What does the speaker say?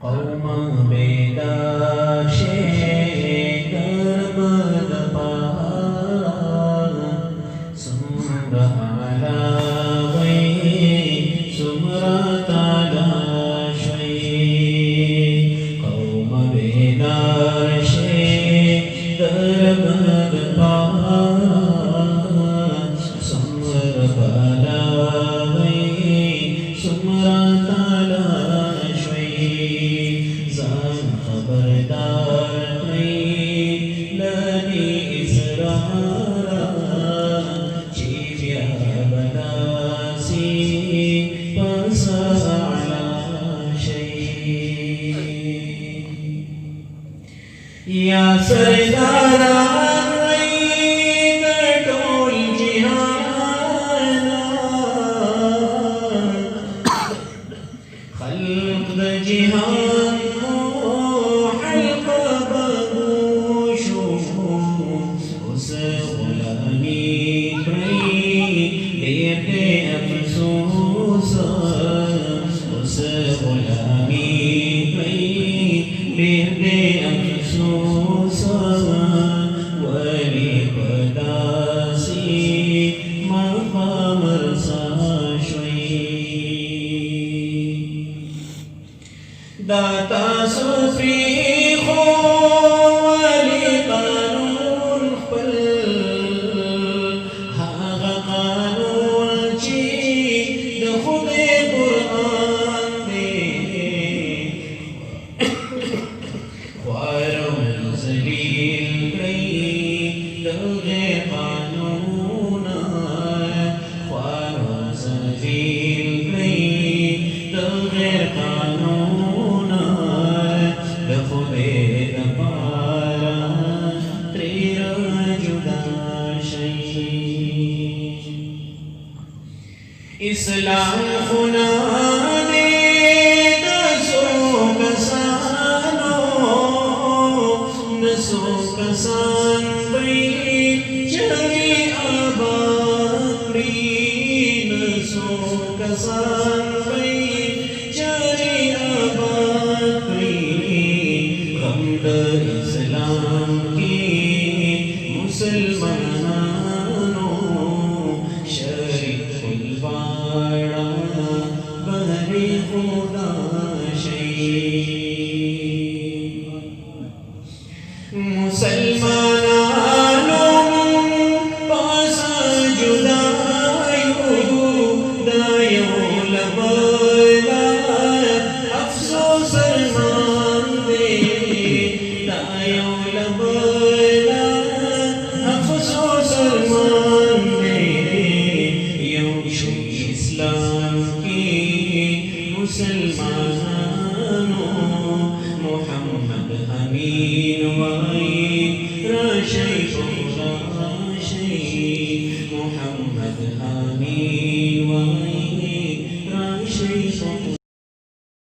قوما bedar shai dapara sumra ala gai sumra tala shai qawma bedar shai dapara sumra ala gai sumra tala خبردار لنی اسرارا چیبیا بناسی پسا علا شئی یا سردارا tool جہانا خلق دا جہان داتا صوفی خو ولی قانون خپل هاغه قانون چې د خدای قرآن دی خوارو ذلیل کړي دغه قانون خوارو ذلیل کړي دغه قانون اسلام خنانے دسو کسان بئی چلی آبادی نسو کسان بئی چلی آبادی غمد اسلام کی مسلمانوں شریف الباڑا بہری خدا شئی مسلمانوں پاسا جدائیو دائیو لبلا افسوس سلمان دے دائیو لبلا افسوس سلمان دے اسلام کی مسلمان